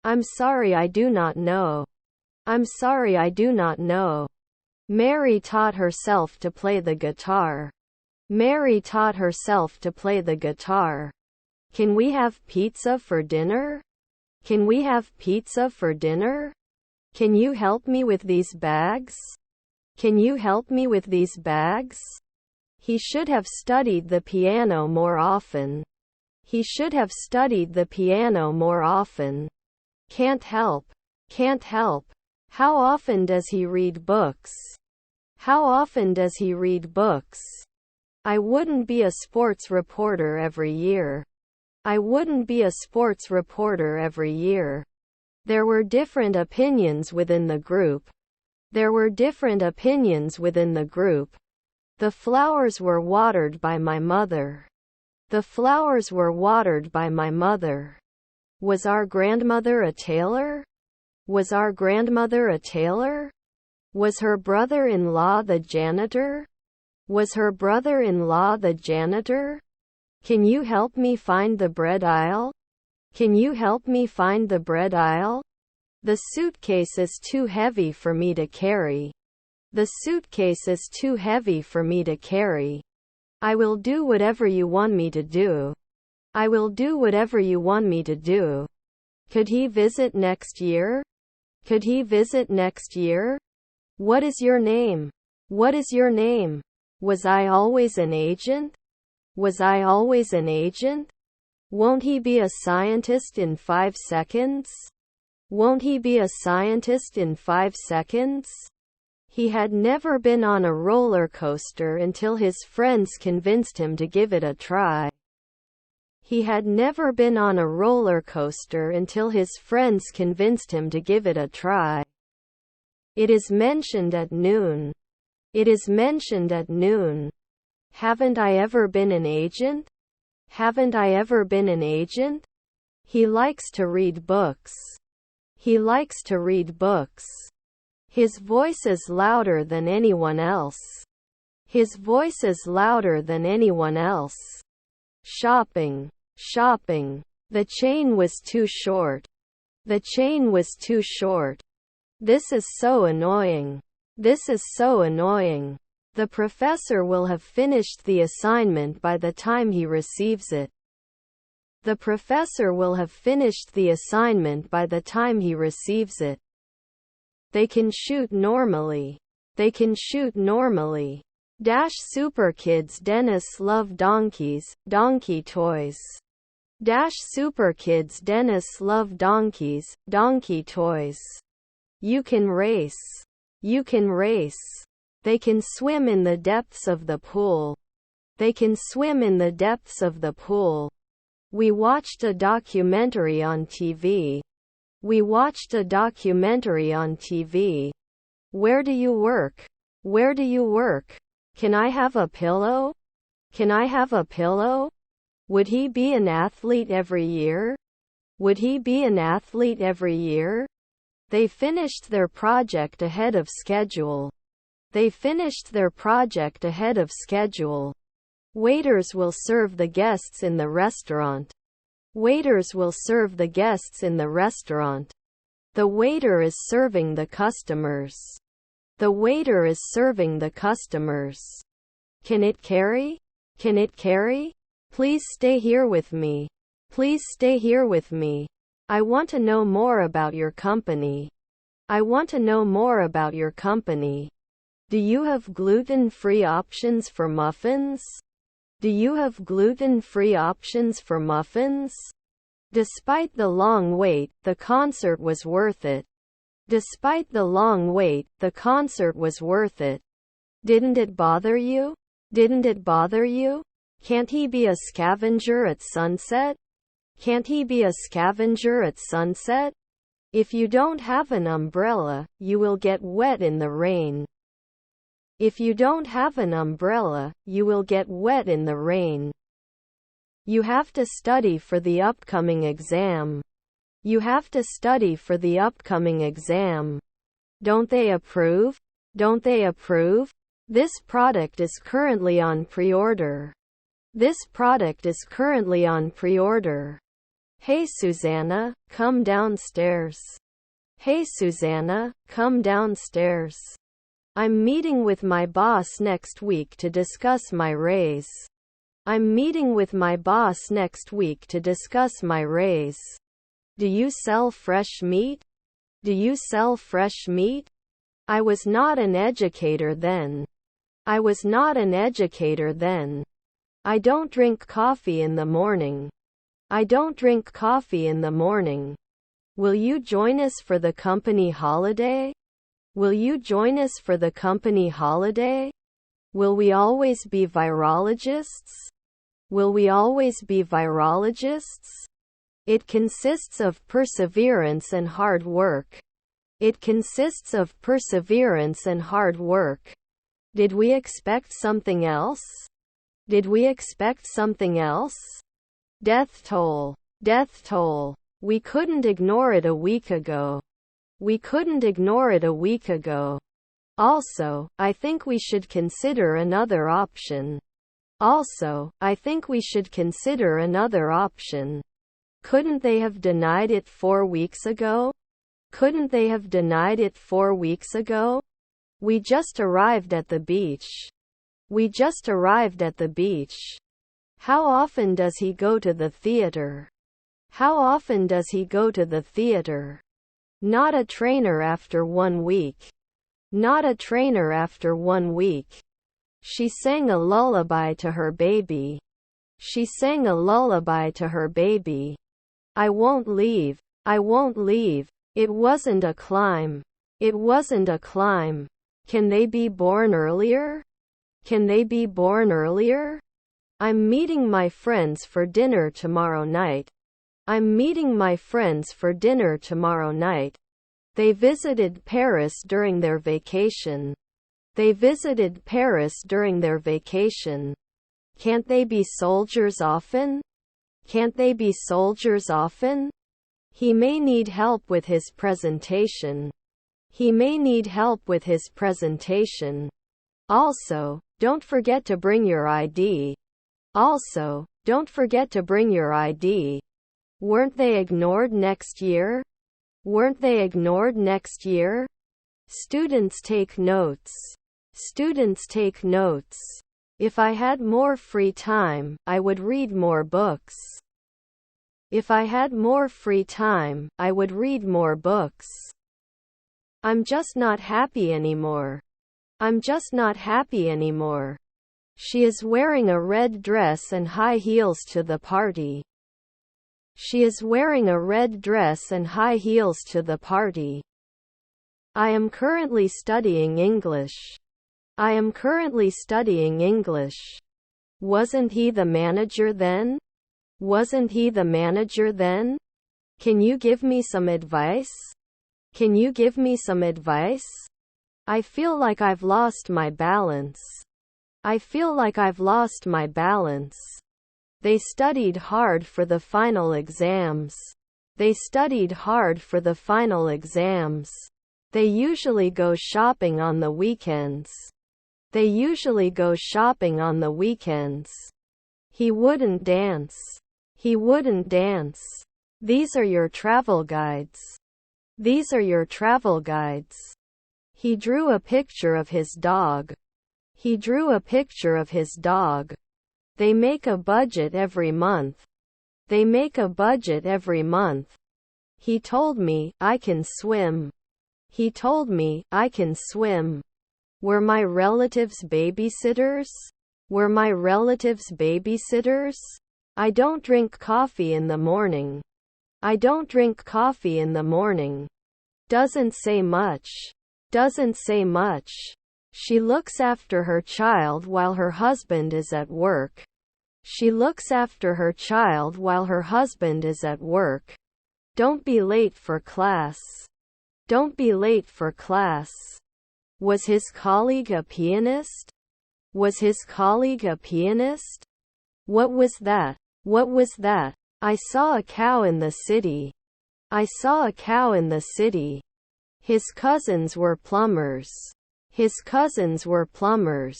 I'm sorry I do not know. I'm sorry I do not know. Mary taught herself to play the guitar. Mary taught herself to play the guitar. Can we have pizza for dinner? Can we have pizza for dinner? Can you help me with these bags? Can you help me with these bags? He should have studied the piano more often. He should have studied the piano more often. Can't help. Can't help. How often does he read books? How often does he read books? I wouldn't be a sports reporter every year. I wouldn't be a sports reporter every year. There were different opinions within the group. There were different opinions within the group. The flowers were watered by my mother. The flowers were watered by my mother. Was our grandmother a tailor? Was our grandmother a tailor? Was her brother-in-law the janitor? Was her brother-in-law the janitor? Can you help me find the bread aisle? Can you help me find the bread aisle? The suitcase is too heavy for me to carry. The suitcase is too heavy for me to carry. I will do whatever you want me to do. I will do whatever you want me to do. Could he visit next year? Could he visit next year? What is your name? What is your name? Was I always an agent? Was I always an agent? Won't he be a scientist in 5 seconds? Won't he be a scientist in 5 seconds? He had never been on a roller coaster until his friends convinced him to give it a try. He had never been on a roller coaster until his friends convinced him to give it a try. It is mentioned at noon. It is mentioned at noon. Haven't I ever been an agent? Haven't I ever been an agent? He likes to read books. He likes to read books. His voice is louder than anyone else. His voice is louder than anyone else. Shopping. Shopping. The chain was too short. The chain was too short. This is so annoying. This is so annoying. The professor will have finished the assignment by the time he receives it. The professor will have finished the assignment by the time he receives it. They can shoot normally. They can shoot normally. Dash super kids Dennis love donkeys, donkey toys. Dash super kids Dennis love donkeys, donkey toys. You can race. You can race. They can swim in the depths of the pool. They can swim in the depths of the pool. We watched a documentary on TV. We watched a documentary on TV. Where do you work? Where do you work? Can I have a pillow? Can I have a pillow? Would he be an athlete every year? Would he be an athlete every year? They finished their project ahead of schedule. They finished their project ahead of schedule. Waiters will serve the guests in the restaurant. Waiters will serve the guests in the restaurant. The waiter is serving the customers. The waiter is serving the customers. Can it carry? Can it carry? Please stay here with me. Please stay here with me. I want to know more about your company. I want to know more about your company. Do you have gluten-free options for muffins? Do you have gluten-free options for muffins? Despite the long wait, the concert was worth it. Despite the long wait, the concert was worth it. Didn't it bother you? Didn't it bother you? Can't he be a scavenger at sunset? Can't he be a scavenger at sunset? If you don't have an umbrella, you will get wet in the rain. If you don't have an umbrella, you will get wet in the rain. You have to study for the upcoming exam. You have to study for the upcoming exam. Don't they approve? Don't they approve? This product is currently on pre-order. This product is currently on pre-order. Hey Susanna, come downstairs. Hey Susanna, come downstairs. I'm meeting with my boss next week to discuss my raise. I'm meeting with my boss next week to discuss my raise. Do you sell fresh meat? Do you sell fresh meat? I was not an educator then. I was not an educator then. I don't drink coffee in the morning. I don't drink coffee in the morning. Will you join us for the company holiday? Will you join us for the company holiday? Will we always be virologists? Will we always be virologists? It consists of perseverance and hard work. It consists of perseverance and hard work. Did we expect something else? Did we expect something else? Death toll. Death toll. We couldn't ignore it a week ago. We couldn't ignore it a week ago. Also, I think we should consider another option. Also, I think we should consider another option. Couldn't they have denied it 4 weeks ago? Couldn't they have denied it 4 weeks ago? We just arrived at the beach. We just arrived at the beach. How often does he go to the theater? How often does he go to the theater? Not a trainer after 1 week. Not a trainer after 1 week. She sang a lullaby to her baby. She sang a lullaby to her baby. I won't leave. I won't leave. It wasn't a climb. It wasn't a climb. Can they be born earlier? Can they be born earlier? I'm meeting my friends for dinner tomorrow night. I'm meeting my friends for dinner tomorrow night. They visited Paris during their vacation. They visited Paris during their vacation. Can't they be soldiers often? Can't they be soldiers often? He may need help with his presentation. He may need help with his presentation. Also, don't forget to bring your ID. Also, don't forget to bring your ID. Weren't they ignored next year? Weren't they ignored next year? Students take notes. Students take notes. If I had more free time, I would read more books. If I had more free time, I would read more books. I'm just not happy anymore. I'm just not happy anymore. She is wearing a red dress and high heels to the party. She is wearing a red dress and high heels to the party. I am currently studying English. I am currently studying English. Wasn't he the manager then? Wasn't he the manager then? Can you give me some advice? Can you give me some advice? I feel like I've lost my balance. I feel like I've lost my balance. They studied hard for the final exams. They studied hard for the final exams. They usually go shopping on the weekends. They usually go shopping on the weekends. He wouldn't dance. He wouldn't dance. These are your travel guides. These are your travel guides. He drew a picture of his dog. He drew a picture of his dog. They make a budget every month. They make a budget every month. He told me, I can swim. He told me, I can swim. Were my relatives babysitters? Were my relatives babysitters? I don't drink coffee in the morning. I don't drink coffee in the morning. Doesn't say much. Doesn't say much. She looks after her child while her husband is at work. She looks after her child while her husband is at work. Don't be late for class. Don't be late for class. Was his colleague a pianist? Was his colleague a pianist? What was that? What was that? I saw a cow in the city. I saw a cow in the city. His cousins were plumbers. His cousins were plumbers.